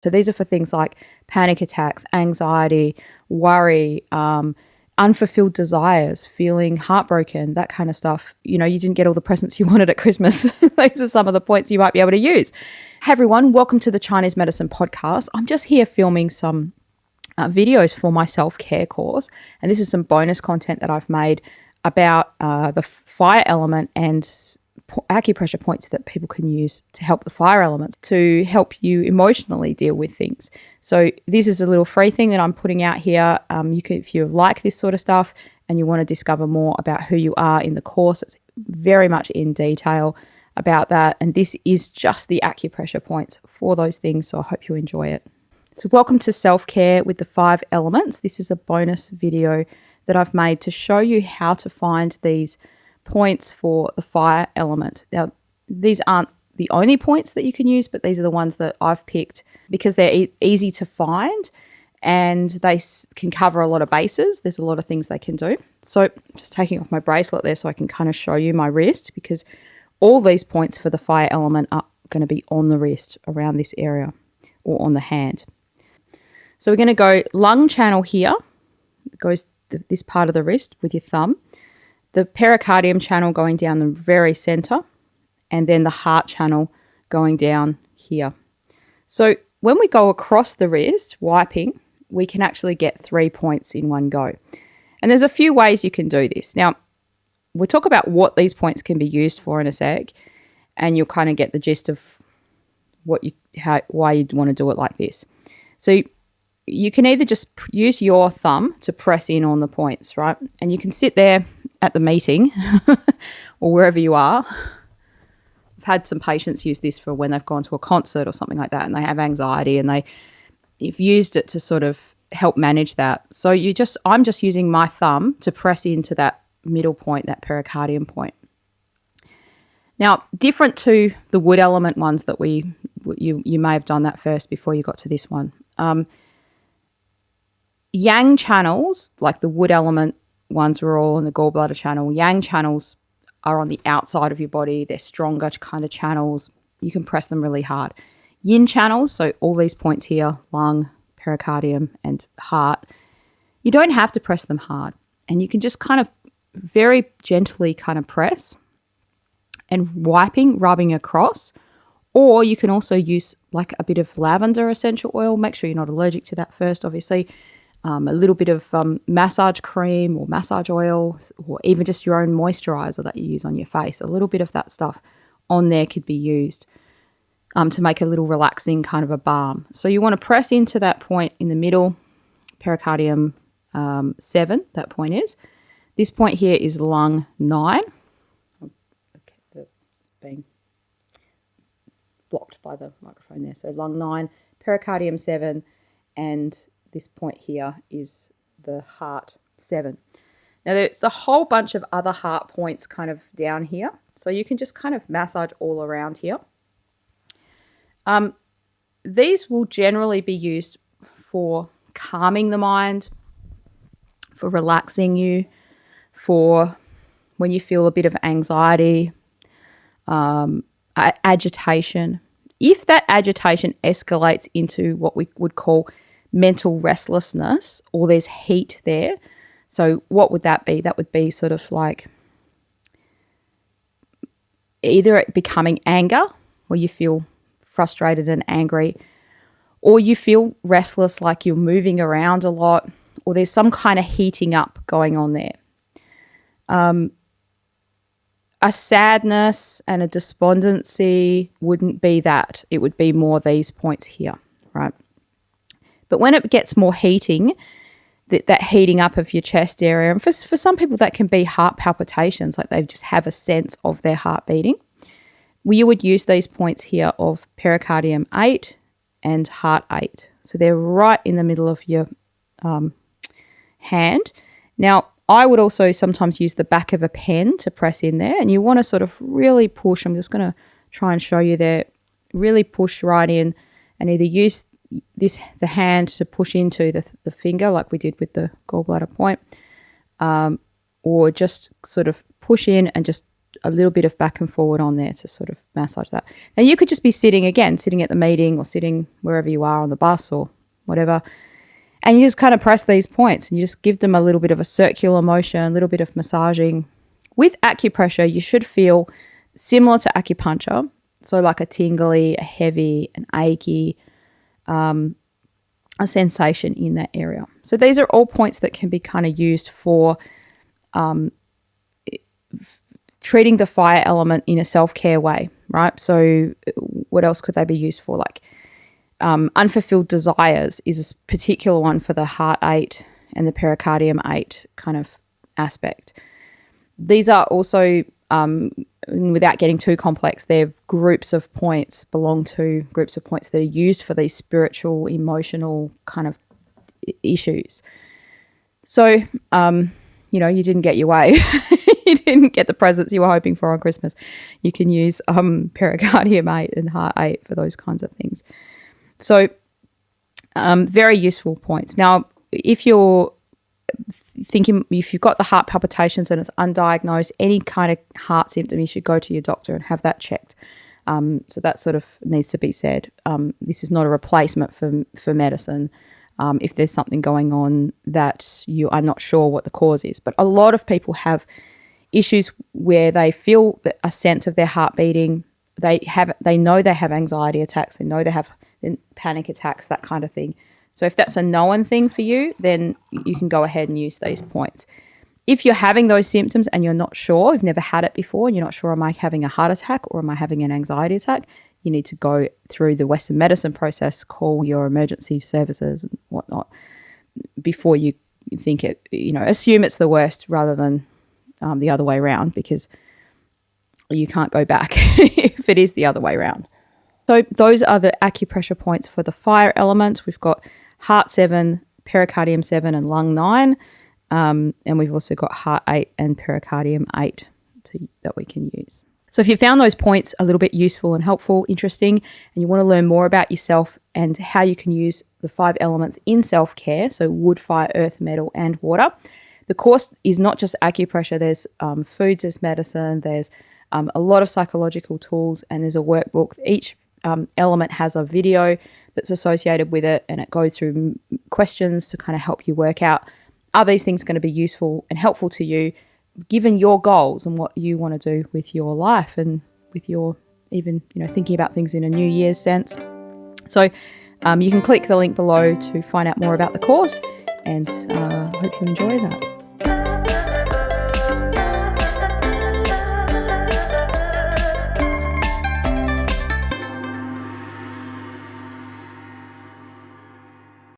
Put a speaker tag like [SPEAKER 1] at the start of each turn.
[SPEAKER 1] So these are for things like panic attacks, anxiety, worry, unfulfilled desires, feeling heartbroken, that kind of stuff. You didn't get all the presents you wanted at Christmas. These are some of the points you might be able to use. Hey everyone, welcome to the Chinese Medicine Podcast. I'm just here filming some videos for my self-care course, and this is some bonus content that I've made about the fire element and acupressure points that people can use to help the fire elements to help you emotionally deal with things. So this is a little free thing that I'm putting out here. You can, if you like this sort of stuff and you want to discover more about who you are in the course, it's very much in detail about that. And this is just the acupressure points for those things. So I hope you enjoy it. So welcome to Self-Care with the 5 Elements. This is a bonus video that I've made to show you how to find these points for the fire element. Now, these aren't the only points that you can use, but these are the ones that I've picked because they're easy to find and they can cover a lot of bases. There's a lot of things they can do. So just taking off my bracelet there so I can kind of show you my wrist, because all these points for the fire element are going to be on the wrist around this area or on the hand. So we're going to go lung channel here. It goes this part of the wrist with your thumb. The pericardium channel going down the very center, and then the heart channel going down here. So when we go across the wrist, wiping, we can actually get 3 points in one go. And there's a few ways you can do this. Now, we'll talk about what these points can be used for in a sec, and you'll kind of get the gist of why you'd want to do it like this. So you can either just use your thumb to press in on the points, right? And you can sit there at the meeting or wherever you are. I've had some patients use this for when they've gone to a concert or something like that and they have anxiety, and you've used it to sort of help manage that. So I'm just using my thumb to press into that middle point, that pericardium point. Now, different to the wood element ones that you may have done that first before you got to this one. Yang channels, like the wood element ones were all in the gallbladder channel. Yang channels are on the outside of your body. They're stronger kind of channels. You can press them really hard. Yin channels, so all these points here, lung, pericardium, and heart, you don't have to press them hard. And you can just kind of very gently kind of press and rubbing across. Or you can also use like a bit of lavender essential oil. Make sure you're not allergic to that first, obviously. A little bit of massage cream or massage oil, or even just your own moisturizer that you use on your face. A little bit of that stuff on there could be used to make a little relaxing kind of a balm. So you want to press into that point in the middle, pericardium 7, that point is. This point here is lung 9. Okay, it's being blocked by the microphone there. So lung 9, pericardium 7, and this point here is the heart 7. Now, there's a whole bunch of other heart points kind of down here. So you can just kind of massage all around here. These will generally be used for calming the mind, for relaxing you, for when you feel a bit of anxiety, agitation. If that agitation escalates into what we would call mental restlessness, or there's heat there. So what would that be? That would be sort of like either it becoming anger, where you feel frustrated and angry, or you feel restless, like you're moving around a lot, or there's some kind of heating up going on there. A sadness and a despondency wouldn't be that. It would be more these points here, right? But when it gets more heating, that heating up of your chest area, and for some people that can be heart palpitations, like they just have a sense of their heart beating. Well, you would use these points here of pericardium 8 and heart 8. So they're right in the middle of your hand. Now, I would also sometimes use the back of a pen to press in there, and you want to sort of really push. I'm just going to try and show you there. Really push right in, and either use the hand to push into the finger like we did with the gallbladder point, or just sort of push in and just a little bit of back and forward on there to sort of massage that. Now you could just be sitting at the meeting or sitting wherever you are on the bus or whatever, and you just kind of press these points and you just give them a little bit of a circular motion, a little bit of massaging. With acupressure, you should feel similar to acupuncture, so like a tingly, a heavy, an achy, a sensation in that area. So these are all points that can be kind of used for treating the fire element in a self-care way, right? So what else could they be used for? Like unfulfilled desires is a particular one for the heart 8 and the pericardium 8 kind of aspect. These are also, without getting too complex, they're groups of points, belong to groups of points that are used for these spiritual, emotional kind of issues. So, you didn't get your way. You didn't get the presents you were hoping for on Christmas. You can use pericardium 8 and heart 8 for those kinds of things. So, very useful points. Now, if you're thinking, if you've got the heart palpitations and it's undiagnosed, any kind of heart symptom, you should go to your doctor and have that checked. So that sort of needs to be said. This is not a replacement for medicine. If there's something going on that you are not sure what the cause is. But a lot of people have issues where they feel a sense of their heart beating. They know they have anxiety attacks. They know they have panic attacks, that kind of thing. So if that's a known thing for you, then you can go ahead and use these points. If you're having those symptoms and you're not sure, you've never had it before, and you're not sure, am I having a heart attack or am I having an anxiety attack? You need to go through the Western medicine process, call your emergency services and whatnot before you think it, assume it's the worst rather than the other way around, because you can't go back if it is the other way around. So those are the acupressure points for the fire element. We've got heart 7, pericardium 7 and lung 9. And we've also got heart 8 and pericardium 8 that we can use. So if you found those points a little bit useful and helpful, interesting, and you want to learn more about yourself and how you can use the 5 elements in self-care, so wood, fire, earth, metal, and water, the course is not just acupressure. There's foods as medicine. There's a lot of psychological tools, and there's a workbook. Each element has a video that's associated with it, and it goes through questions to kind of help you work out, are these things going to be useful and helpful to you given your goals and what you want to do with your life and with your even thinking about things in a New Year's sense. So you can click the link below to find out more about the course, and I hope you enjoy that.